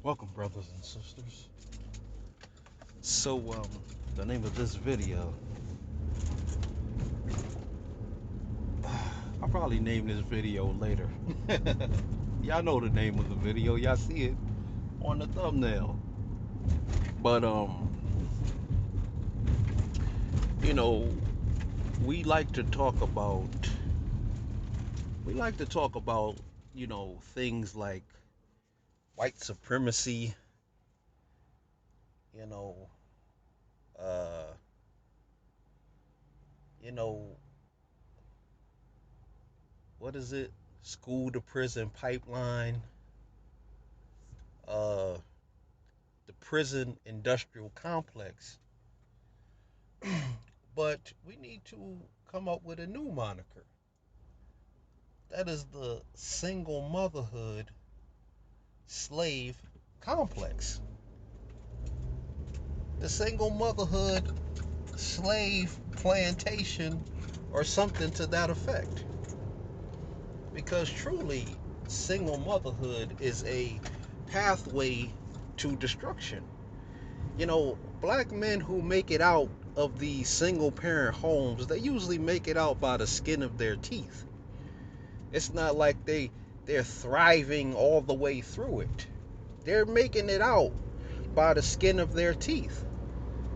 Welcome, brothers and sisters. So, the name of this video, I'll probably name this video later. Y'all know the name of the video. Y'all see it on the thumbnail. But, you know, we like to talk about, we like to talk about, things like white supremacy, you know, uh, you know, what is it? School to prison pipeline, uh, the prison industrial complex. But we need to come up with a new moniker. That is the single motherhood slave complex. The single motherhood slave plantation, or something to that effect. Because truly, single motherhood is a pathway to destruction. Black men who make it out of these single parent homes, they usually make it out by the skin of their teeth. It's not like they're thriving all the way through it. They're making it out by the skin of their teeth.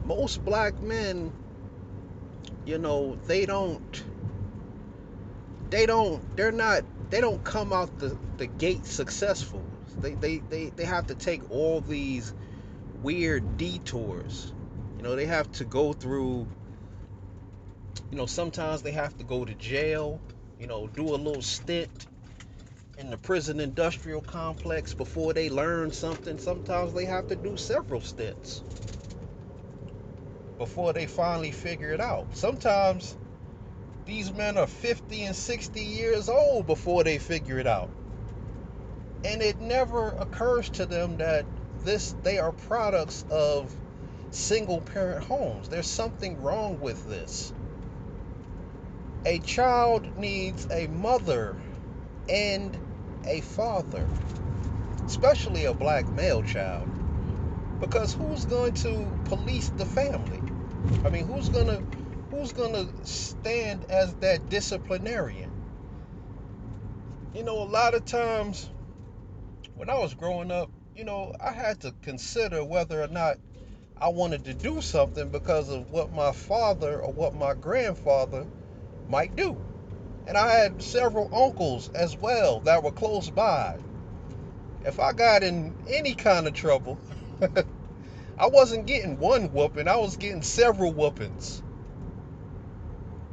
Most black men, they don't come out the gate successful. They have to take all these weird detours. They have to go through, sometimes they have to go to jail, do a little stint in the prison industrial complex before they learn something. Sometimes they have to do several stints before they finally figure it out. Sometimes these men are 50 and 60 years old before they figure it out. And it never occurs to them that they are products of single parent homes. There's something wrong with this. A child needs a mother and a father, especially a black male child, because who's going to police the family? I mean, who's gonna stand as that disciplinarian? A lot of times when I was growing up, I had to consider whether or not I wanted to do something because of what my father or what my grandfather might do. And I had several uncles as well that were close by. If I got in any kind of trouble, I wasn't getting one whooping, I was getting several whoopings.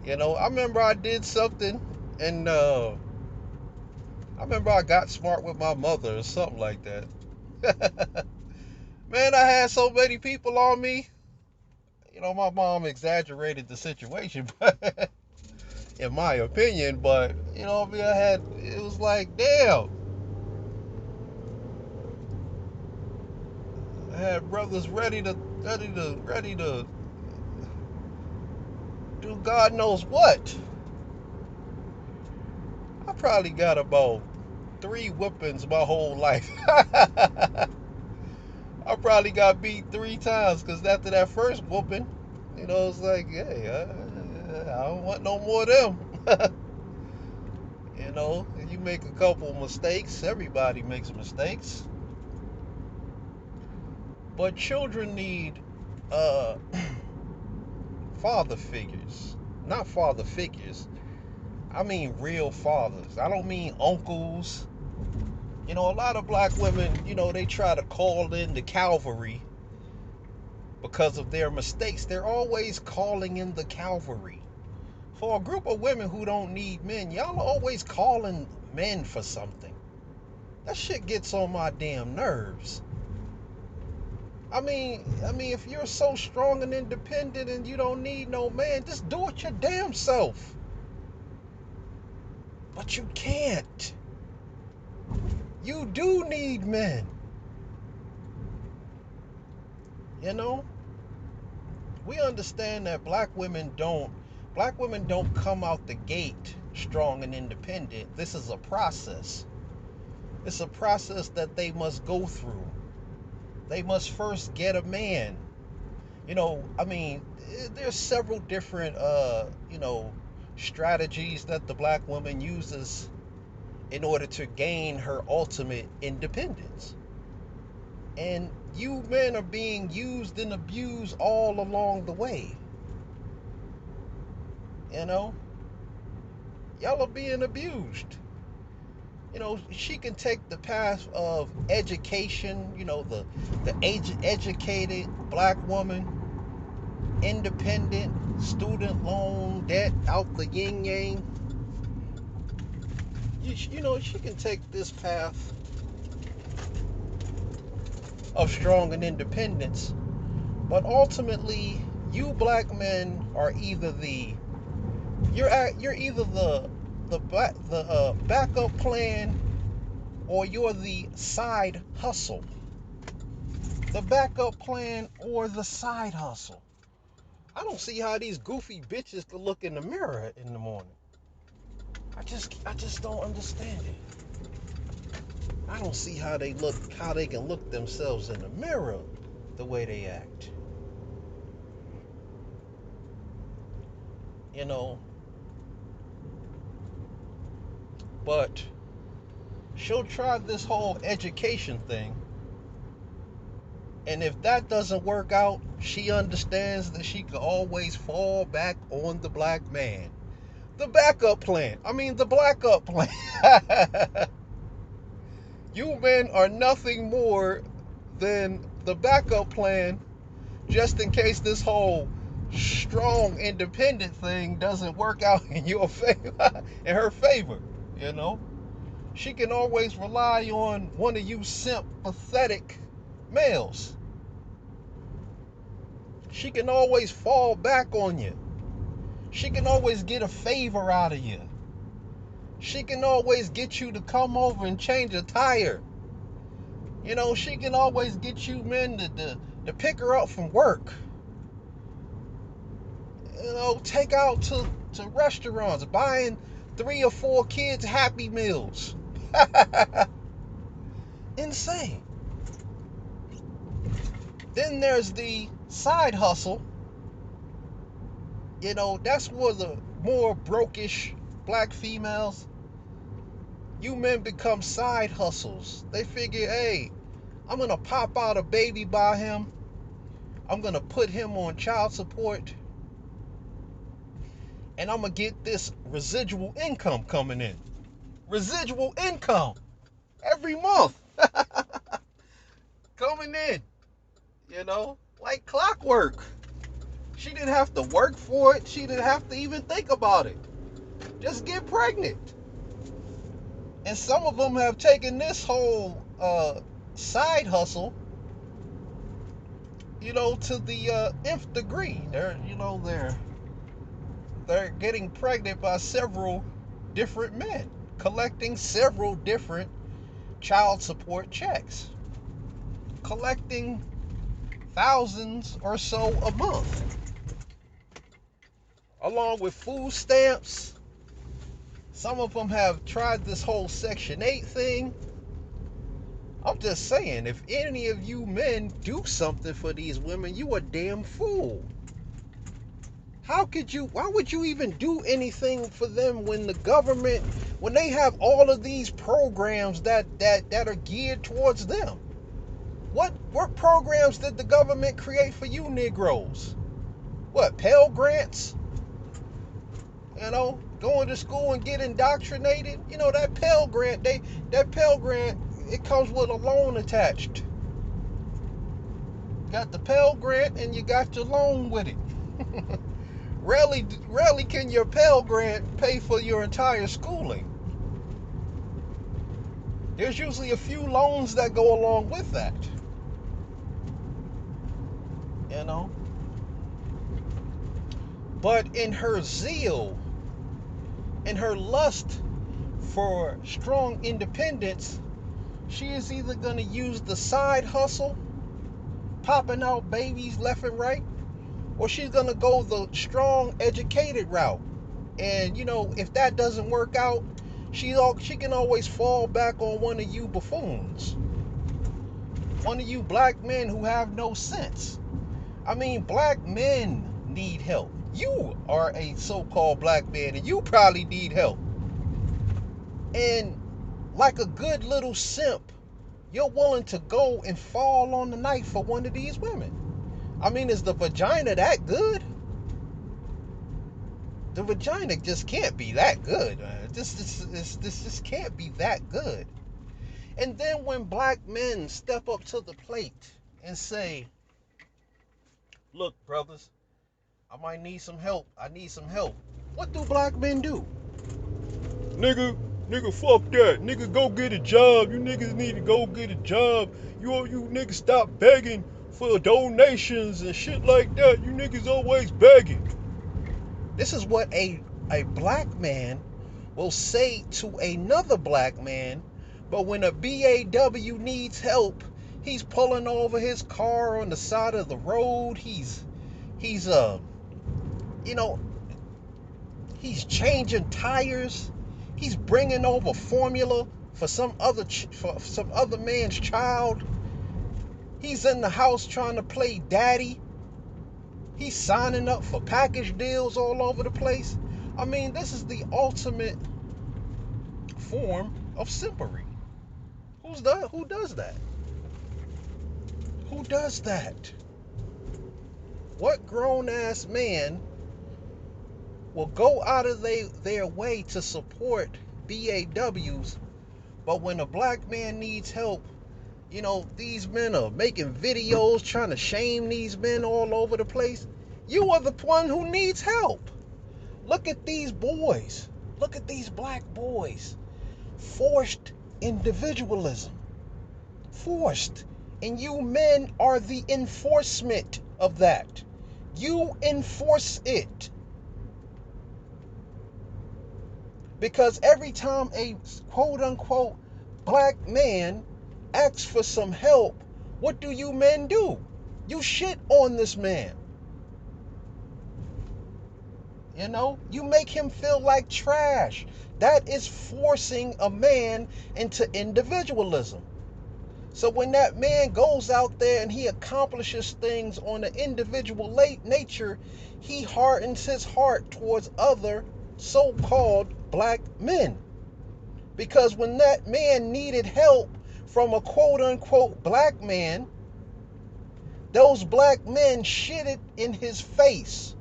I remember I did something, and I remember I got smart with my mother or something like that. Man, I had so many people on me. My mom exaggerated the situation, but in my opinion, but it was like, damn. I had brothers ready to do God knows what. I probably got about 3 whippings my whole life. I probably got beat 3 times because after that first whooping, it's like, hey, I don't want no more of them. You make a couple mistakes. Everybody makes mistakes. But children need uh, father figures. Not father figures. I mean real fathers. I don't mean uncles. A lot of black women, they try to call in the cavalry because of their mistakes. They're always calling in the cavalry. For a group of women who don't need men, y'all are always calling men for something. That shit gets on my damn nerves. I mean, if you're so strong and independent and you don't need no man, just do it your damn self. But you can't. You do need men. We understand that black women don't come out the gate strong and independent. This is a process. It's a process that they must go through. They must first get a man. I mean, there's several different, strategies that the black woman uses in order to gain her ultimate independence. And you men are being used and abused all along the way. You know, y'all are being abused. She can take the path of education, the educated black woman, independent, student loan debt out the yin yang. She can take this path of strong and independence, but ultimately, you black men are either you're either the backup plan, or you're the side hustle. The backup plan or the side hustle. I don't see how these goofy bitches can look in the mirror in the morning. I just don't understand it. I don't see how they can look themselves in the mirror the way they act. You know, but she'll try this whole education thing. And if that doesn't work out, she understands that she can always fall back on the black man. The backup plan. I mean, the black up plan. You men are nothing more than the backup plan, just in case this whole strong independent thing doesn't work out in your favor, in her favor. You know, she can always rely on one of you sympathetic males. She can always fall back on you. She can always get a favor out of you. She can always get you to come over and change a tire. She can always get you men to pick her up from work. Take out to restaurants, buying 3 or 4 kids Happy Meals. Insane. Then there's the side hustle. That's where the more brokish black females, you men become side hustles. They figure, hey, I'm going to pop out a baby by him. I'm going to put him on child support. And I'm going to get this residual income coming in. Residual income every month. Coming in, like clockwork. She didn't have to work for it. She didn't have to even think about it. Just get pregnant. And some of them have taken this whole side hustle, to the nth degree. They're getting pregnant by several different men, collecting several different child support checks, collecting thousands or so a month, along with food stamps. Some of them have tried this whole Section 8 thing. I'm just saying, if any of you men do something for these women, you a damn fool. Why would you even do anything for them when the government, when they have all of these programs that are geared towards them? What programs did the government create for you Negroes? What, Pell Grants? Going to school and get indoctrinated? That Pell Grant, it comes with a loan attached. Got the Pell Grant and you got your loan with it. Rarely can your Pell Grant pay for your entire schooling. There's usually a few loans that go along with that. But in her zeal, in her lust for strong independence, she is either going to use the side hustle, popping out babies left and right, or she's going to go the strong educated route. And if that doesn't work out, She can always fall back on one of you buffoons, one of you black men who have no sense. I mean, black men need help. You are a so-called black man, and you probably need help. And like a good little simp, you're willing to go and fall on the knife for one of these women. I mean, is the vagina that good? The vagina just can't be that good, man. This just can't be that good. And then when black men step up to the plate and say, look, brothers, I might need some help. I need some help. What do black men do? Nigga, fuck that. Nigga, go get a job. You niggas need to go get a job. You niggas stop begging for donations and shit like that. You niggas always begging. This is what a black man will say to another black man, but when a BAW needs help, he's pulling over his car on the side of the road. He's you know, he's changing tires. He's bringing over formula for some other man's child. He's in the house trying to play daddy. He's signing up for package deals all over the place. I mean, this is the ultimate form of simpery. Who does that? Who does that? What grown ass man will go out of their way to support BAWs, but when a black man needs help, these men are making videos trying to shame these men all over the place. You are the one who needs help. Look at these boys. Look at these black boys. Forced individualism. Forced. And you men are the enforcement of that. You enforce it. Because every time a quote unquote black man asks for some help, what do you men do? You shit on this man. You make him feel like trash. That is forcing a man into individualism. So when that man goes out there and he accomplishes things on an individual nature, he hardens his heart towards other so-called black men. Because when that man needed help from a quote-unquote black man, those black men shitted in his face.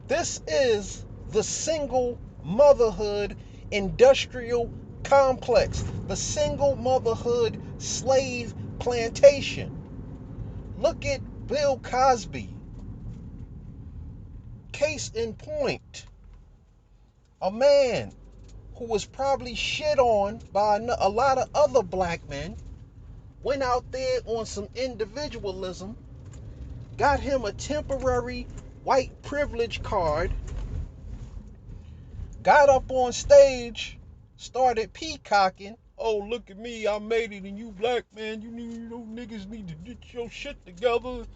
This is the single motherhood industrial complex, the single motherhood slave plantation. Look at Bill Cosby. Case in point, a man who was probably shit on by a lot of other black men, went out there on some individualism, got him a temporary white privilege card, got up on stage, started peacocking. Oh, look at me, I made it, and you black man, niggas need to get your shit together.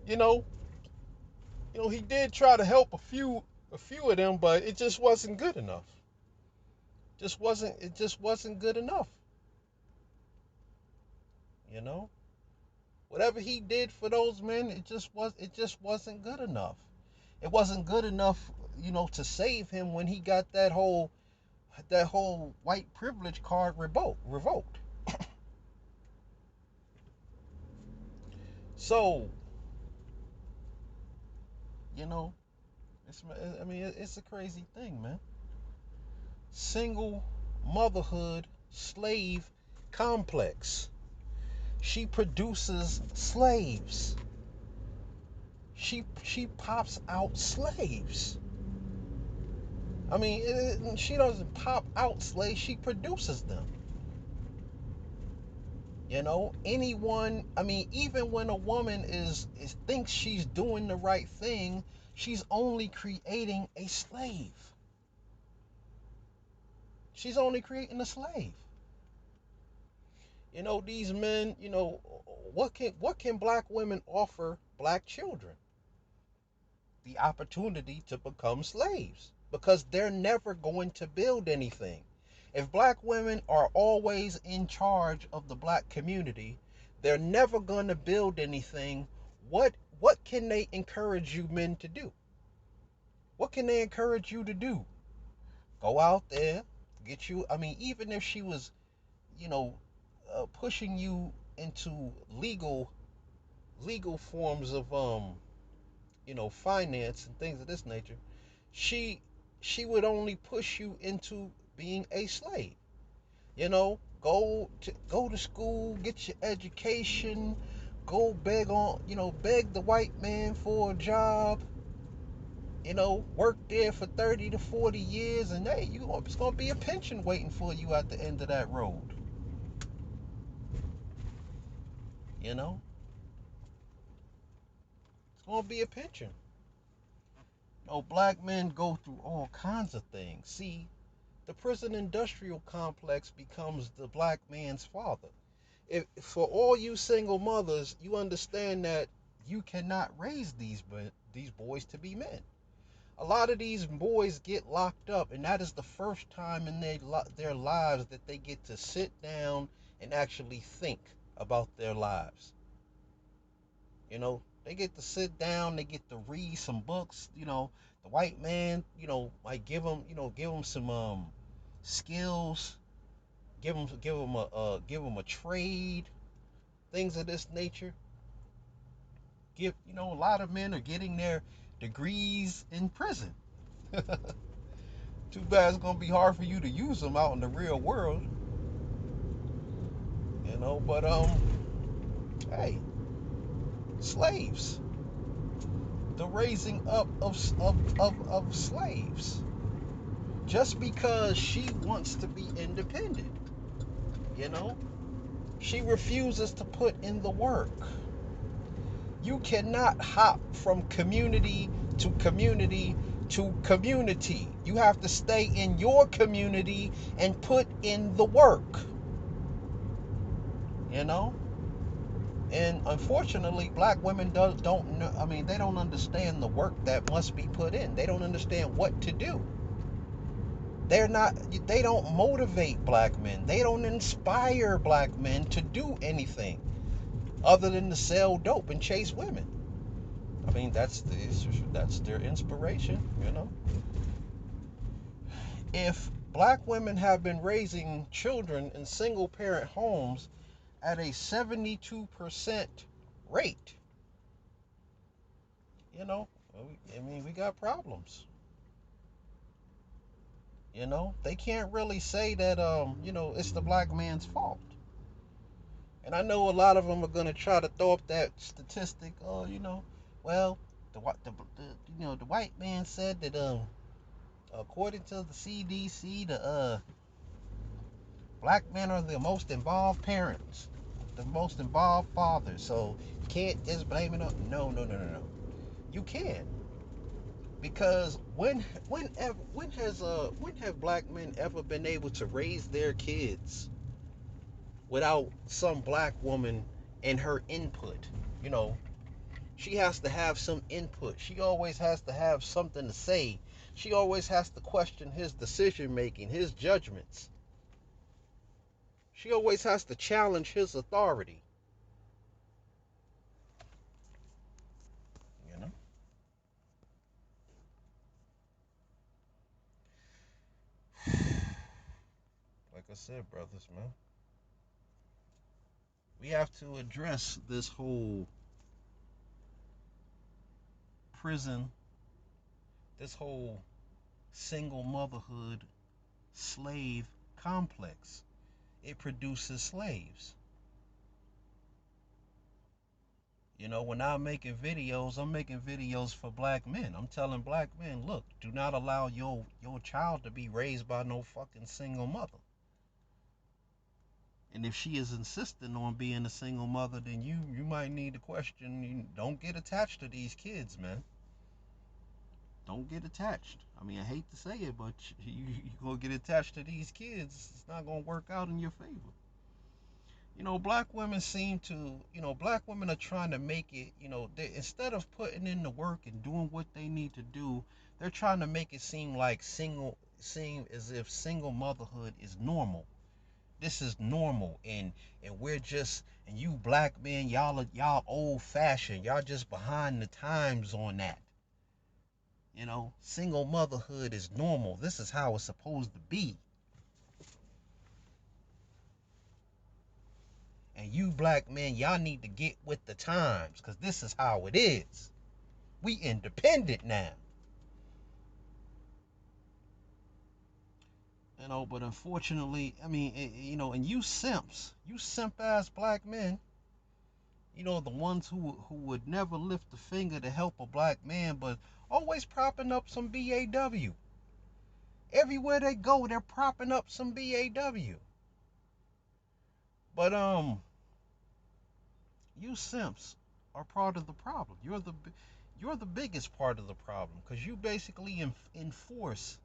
You know, he did try to help a few of them, but it just wasn't good enough. It just wasn't good enough. You know? Whatever he did for those men, it just wasn't good enough. It wasn't good enough, to save him when he got that whole white privilege card revoked. So, you know, it's a crazy thing, man. Single motherhood slave complex. She produces slaves. She pops out slaves. I mean, she doesn't pop out slaves, she produces them. Anyone, even when a woman is thinks she's doing the right thing, she's only creating a slave. She's only creating a slave. These men, what can black women offer black children? the opportunity to become slaves because they're never going to build anything. If black women are always in charge of the black community, they're never going to build anything. What can they encourage you men to do? What can they encourage you to do? Go out there, get you. I mean, even if she was, you know, pushing you into legal forms of finance and things of this nature, she she would only push you into being a slave. Go to school, get your education, go beg the white man for a job, work there for 30 to 40 years, and hey, it's gonna be a pension waiting for you at the end of that road. You know, it's gonna be a pension. Black men go through all kinds of things. See, the prison industrial complex becomes the black man's father. If for all you single mothers, you understand that you cannot raise these boys to be men. A lot of these boys get locked up, and that is the first time in their lives that they get to sit down and actually think about their lives. They get to sit down, they get to read some books. The white man, might give them some skills, give them a trade, things of this nature. A lot of men are getting their degrees in prison. Too bad it's gonna be hard for you to use them out in the real world. But hey, slaves. The raising up of slaves. Just because she wants to be independent, you know? She refuses to put in the work. You cannot hop from community to community to community. You have to stay in your community and put in the work. And unfortunately, black women don't know. I mean, they don't understand the work that must be put in. They don't understand what to do. They don't motivate black men. They don't inspire black men to do anything other than to sell dope and chase women. I mean, that's their inspiration. If black women have been raising children in single parent homes at a 72% rate, I mean, we got problems. They can't really say that it's the black man's fault. And I know a lot of them are gonna try to throw up that statistic. Oh, well, the white man said that according to the CDC, the black men are the most involved parents, the most involved fathers. So you can't just blame it on. No, no, no, no, no. You can, because when have black men ever been able to raise their kids without some black woman and her input? You know, she has to have some input. She always has to have something to say. She always has to question his decision making, his judgments. She always has to challenge his authority. You know, like I said, brothers, man, we have to address this whole prison, this whole single motherhood slave complex. It produces slaves. When I'm making videos, I'm making videos for black men. I'm telling black men, look, do not allow your child to be raised by no fucking single mother. And if she is insisting on being a single mother, then you might need to question. You don't get attached to these kids, man. Don't get attached. I mean, I hate to say it, but you gonna get attached to these kids. It's not gonna work out in your favor. Black women seem to, black women are trying to make it, instead of putting in the work and doing what they need to do, they're trying to make it seem as if single motherhood is normal. This is normal, and we're just, and you black men, y'all old fashioned, y'all just behind the times on that. Single motherhood is normal. This is how it's supposed to be. And you black men, y'all need to get with the times, because this is how it is. We independent now. But unfortunately, I mean, and you simps, you simp ass black men, the ones who would never lift a finger to help a black man, but always propping up some BAW. Everywhere they go, they're propping up some BAW. But you simps are part of the problem. You're the biggest part of the problem, because you basically enforce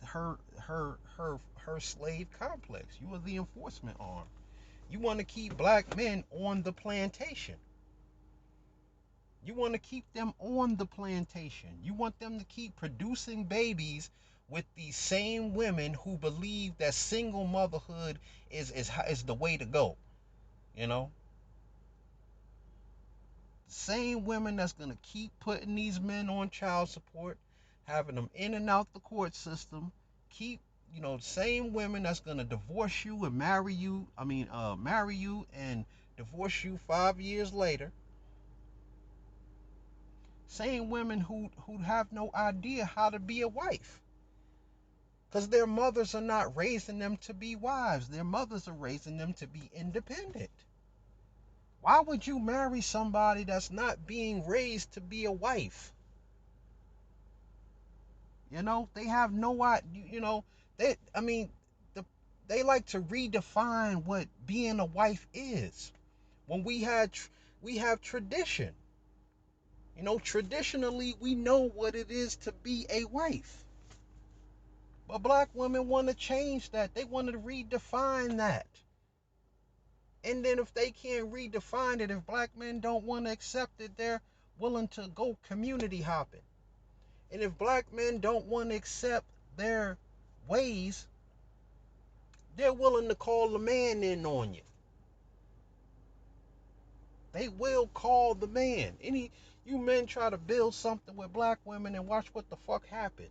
her slave complex. You are the enforcement arm. You want to keep black men on the plantation. You want to keep them on the plantation. You want them to keep producing babies with these same women who believe that single motherhood is the way to go. You know, same women that's gonna keep putting these men on child support, having them in and out the court system, keep same women that's gonna divorce you and marry you. Marry you and divorce you 5 years later. Same women who have no idea how to be a wife, because their mothers are not raising them to be wives. Their mothers are raising them to be independent. Why would you marry somebody that's not being raised to be a wife? They have no idea. They, I mean, the, they like to redefine what being a wife is. When we have tradition. Traditionally we know what it is to be a wife. But black women want to change that. They want to redefine that. And then if they can't redefine it, if black men don't want to accept it, they're willing to go community hopping. And if black men don't want to accept their ways, they're willing to call the man in on you. They will call the man. You men try to build something with black women and watch what the fuck happen.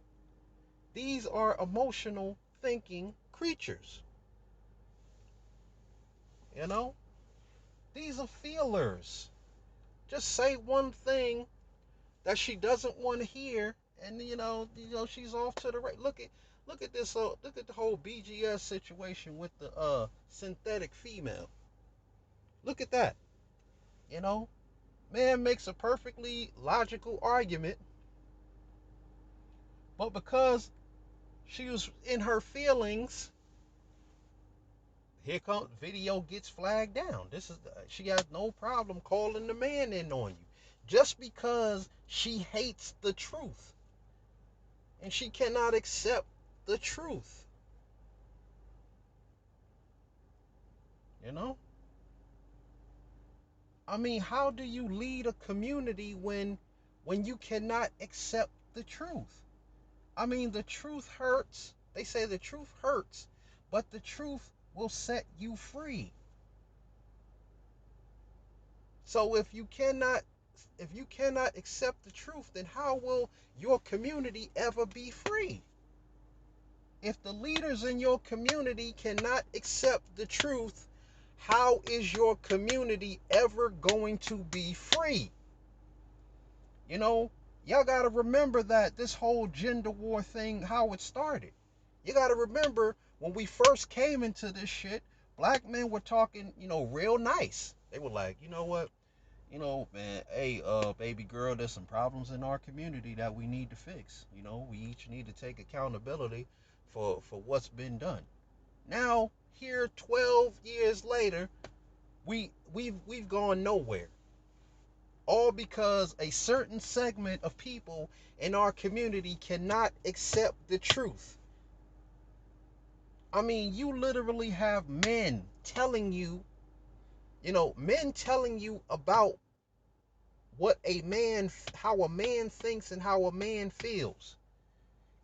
These are emotional thinking creatures. You know? These are feelers. Just say one thing that she doesn't want to hear, and she's off to the right. Look at this. Look at the whole BGS situation with the synthetic female. Look at that. You know, man makes a perfectly logical argument, but because she was in her feelings, here comes video gets flagged down. She has no problem calling the man in on you, just because she hates the truth and she cannot accept the truth. You know, how do you lead a community when you cannot accept the truth? The truth hurts. They say the truth hurts, but the truth will set you free. So if you cannot accept the truth, then how will your community ever be free? If the leaders in your community cannot accept the truth, how is your community ever going to be free? Y'all got to remember that this whole gender war thing, how it started. You got to remember when we first came into this shit, black men were talking, real nice. They were like, you know what? Man, hey, baby girl, there's some problems in our community that we need to fix. We each need to take accountability for what's been done. Now, here 12 years later, we've gone nowhere. All because a certain segment of people in our community cannot accept the truth. I mean, you literally have men telling you, men telling you about how a man thinks and how a man feels.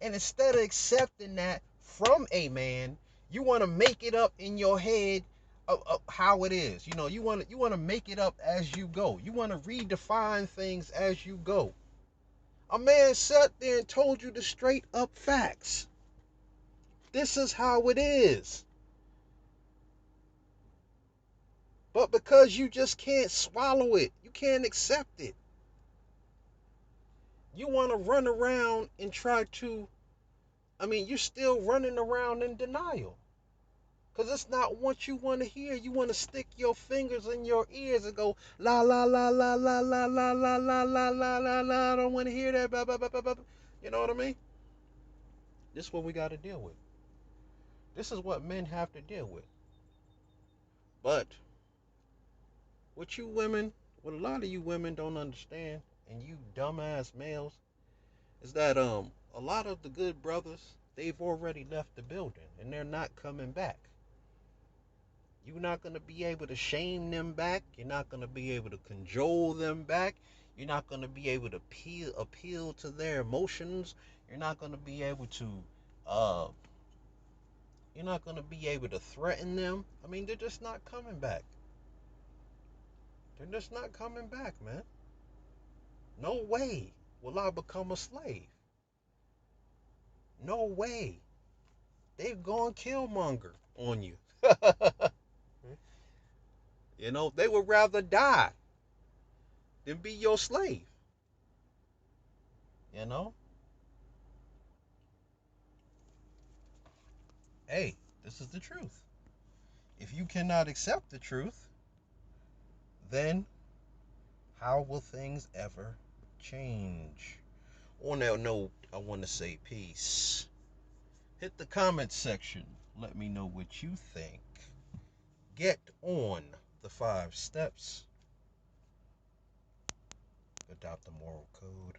And instead of accepting that from a man, you want to make it up in your head of how it is. You want to make it up as you go. You want to redefine things as you go. A man sat there and told you the straight up facts. This is how it is. But because you just can't swallow it, you can't accept it. You want to run around and you're still running around in denial. Because it's not what you want to hear. You want to stick your fingers in your ears and go, la, la, la, la, la, la, la, la, la, la, la, la, la. I don't want to hear that. Blah, blah, blah, blah, blah. You know what I mean? This is what we got to deal with. This is what men have to deal with. But what a lot of you women don't understand, and you dumbass males, is that a lot of the good brothers, they've already left the building and they're not coming back. You're not going to be able to shame them back. You're not going to be able to cajole them back. You're not going to be able to appeal to their emotions. You're not going to be able to uh you're not going to be able to threaten them. I mean, they're just not coming back. They're just not coming back, man. No way will I become a slave. No way. They've gone killmonger on you. They would rather die than be your slave. You know? Hey, this is the truth. If you cannot accept the truth, then how will things ever change? On that note, I want to say peace. Hit the comment section. Let me know what you think. Get on the 5 steps. Adopt the moral code.